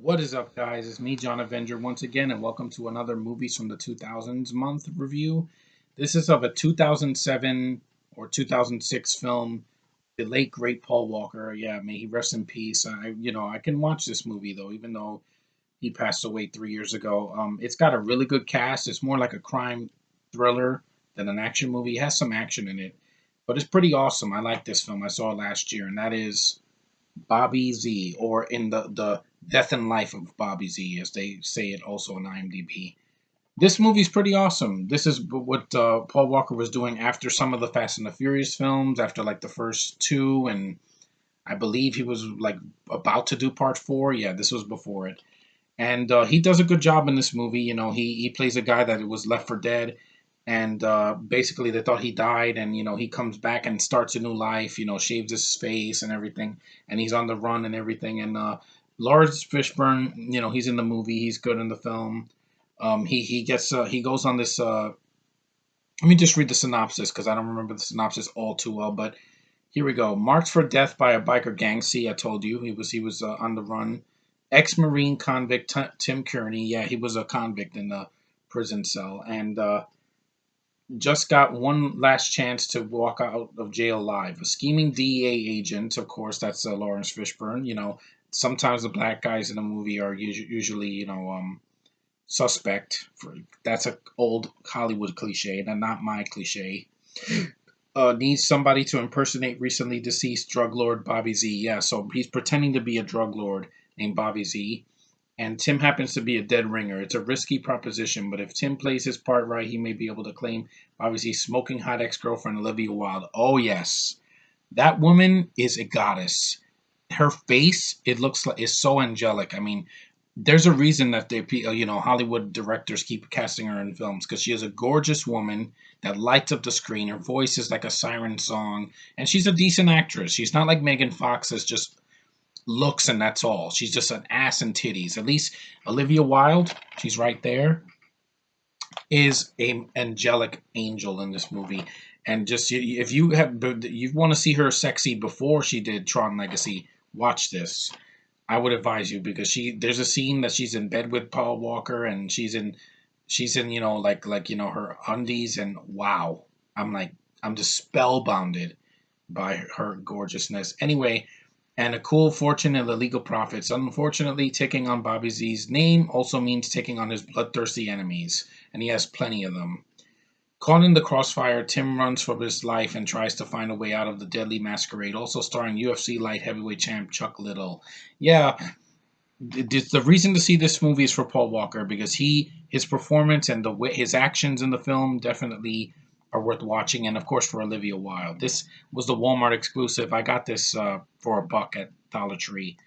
What is up, guys? It's me, John Avenger, once again, and welcome to another Movies from the 2000s month review. This is of a 2007 or 2006 film, the late great Paul Walker. Yeah, may he rest in peace. I can watch this movie though, even though he passed away 3 years ago. It's got a really good cast. It's more like a crime thriller than an action movie. It has some action in it, but it's pretty awesome. I like this film. I saw it last year, and that is Bobby Z, or in the Death and Life of Bobby Z, as they say it also on IMDb. This movie's pretty awesome. This is what Paul Walker was doing after some of the Fast and the Furious films, after like the first two, and I believe he was like about to do part four. Yeah, this was before it. And he does a good job in this movie. He plays a guy that was left for dead, and basically they thought he died, and he comes back and starts a new life. Shaves his face and everything, and he's on the run and everything. And Lawrence Fishburne, he's in the movie. He's good in the film. He goes on this. Let me just read the synopsis because I don't remember the synopsis all too well, but here we go. Marked for death by a biker gang. See, I told you he was on the run. Ex-Marine convict Tim Kearney. Yeah, he was a convict in the prison cell, and just got one last chance to walk out of jail alive. A scheming DEA agent, of course, that's Lawrence Fishburne. Sometimes the black guys in the movie are usually, suspect. That's a old Hollywood cliche, and not my cliche. Needs somebody to impersonate recently deceased drug lord Bobby Z. Yeah, so he's pretending to be a drug lord named Bobby Z, and Tim happens to be a dead ringer. It's a risky proposition, but if Tim plays his part right, he may be able to claim Bobby Z's smoking hot ex girlfriend Olivia Wilde. Oh yes, that woman is a goddess. Her face, it looks like, is so angelic. I mean, there's a reason that Hollywood directors keep casting her in films because she is a gorgeous woman that lights up the screen. Her voice is like a siren song, and she's a decent actress. She's not like Megan Fox that's just looks and that's all. She's just an ass and titties. At least Olivia Wilde, she's right there, is a angelic angel in this movie. And just if you want to see her sexy before she did Tron Legacy, watch this. I would advise you because there's a scene that she's in bed with Paul Walker, and she's in her undies, and wow, I'm just spellbounded by her gorgeousness. Anyway, and a cool fortune and the legal profits. Unfortunately, taking on Bobby Z's name also means taking on his bloodthirsty enemies, and he has plenty of them. Caught in the crossfire, Tim runs for his life and tries to find a way out of the deadly masquerade, also starring UFC light heavyweight champ Chuck Liddell. Yeah, the reason to see this movie is for Paul Walker because his performance and his actions in the film definitely are worth watching, and of course for Olivia Wilde. This was the Walmart exclusive. I got this for $1 at Dollar Tree,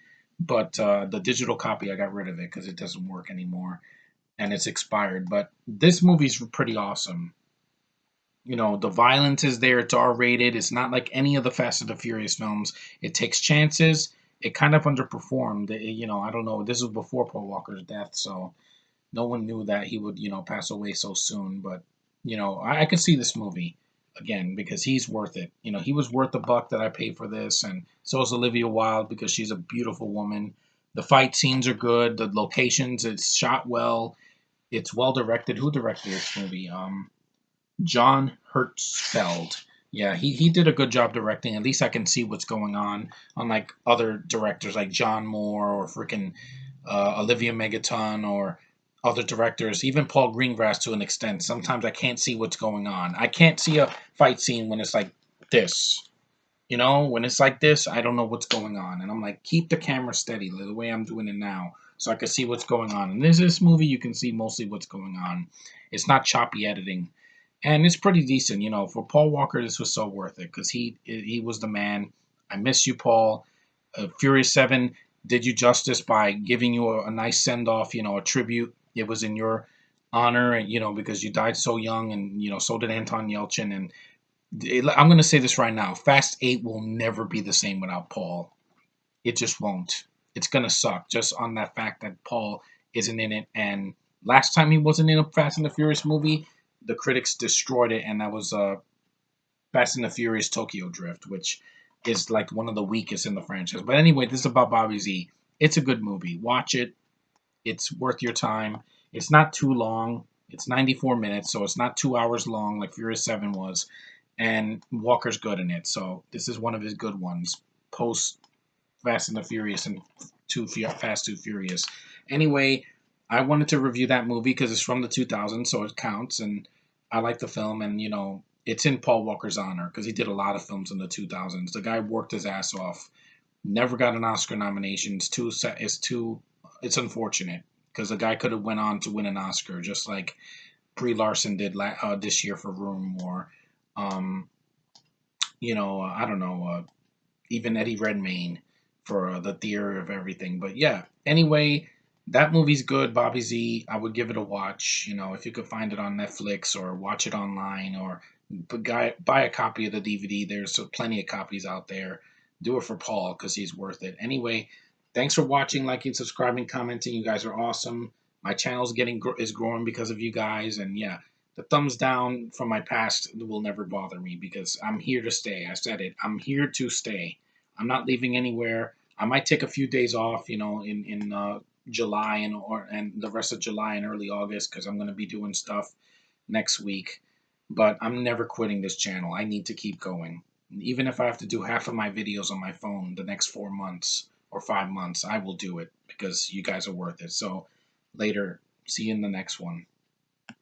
but the digital copy I got rid of it because it doesn't work anymore and it's expired. But this movie's pretty awesome. The violence is there. It's R rated. It's not like any of the Fast and the Furious films. It takes chances. It kind of underperformed. I don't know. This was before Paul Walker's death, so no one knew that he would, pass away so soon. But, I could see this movie again because he's worth it. He was worth the buck that I paid for this, and so is Olivia Wilde because she's a beautiful woman. The fight scenes are good. The locations, it's shot well. It's well directed. Who directed this movie? John Hertzfeld. Yeah, he did a good job directing. At least I can see what's going on. Unlike other directors like John Moore or freaking Olivia Megaton or other directors, even Paul Greengrass to an extent. Sometimes I can't see what's going on. I can't see a fight scene when it's like this. When it's like this, I don't know what's going on. And I'm like, keep the camera steady the way I'm doing it now so I can see what's going on. And this movie, you can see mostly what's going on. It's not choppy editing and it's pretty decent. For Paul Walker, this was so worth it because he was the man. I miss you, Paul. Furious Seven did you justice by giving you a nice send off, a tribute. It was in your honor, and because you died so young, and so did Anton Yelchin. And I'm going to say this right now: Fast Eight will never be the same without Paul. It just won't. It's going to suck just on that fact that Paul isn't in it. And last time he wasn't in a Fast and the Furious movie, the critics destroyed it, and that was Fast and the Furious Tokyo Drift, which is like one of the weakest in the franchise. But anyway, this is about Bobby Z. It's a good movie. Watch it. It's worth your time. It's not too long. It's 94 minutes, so it's not 2 hours long like Furious 7 was. And Walker's good in it, so this is one of his good ones. Post Fast and the Furious and Fast Too Furious. Anyway, I wanted to review that movie because it's from the 2000s, so it counts, and I like the film, and it's in Paul Walker's honor because he did a lot of films in the 2000s. The guy worked his ass off. Never got an Oscar nomination. It's unfortunate because the guy could have went on to win an Oscar, just like Brie Larson did this year for Room, or um, I don't know, even Eddie Redmayne for The Theory of Everything. But yeah, anyway, that movie's good, Bobby Z. I would give it a watch. If you could find it on Netflix or watch it online or buy a copy of the DVD. There's plenty of copies out there. Do it for Paul because he's worth it. Anyway, thanks for watching, liking, subscribing, commenting. You guys are awesome. My channel's is growing because of you guys, and yeah, the thumbs down from my past will never bother me because I'm here to stay. I said it. I'm here to stay. I'm not leaving anywhere. I might take a few days off, in July and the rest of July and early August because I'm going to be doing stuff next week. But I'm never quitting this channel. I need to keep going. Even if I have to do half of my videos on my phone the next 4 months or 5 months, I will do it because you guys are worth it. So later, see you in the next one.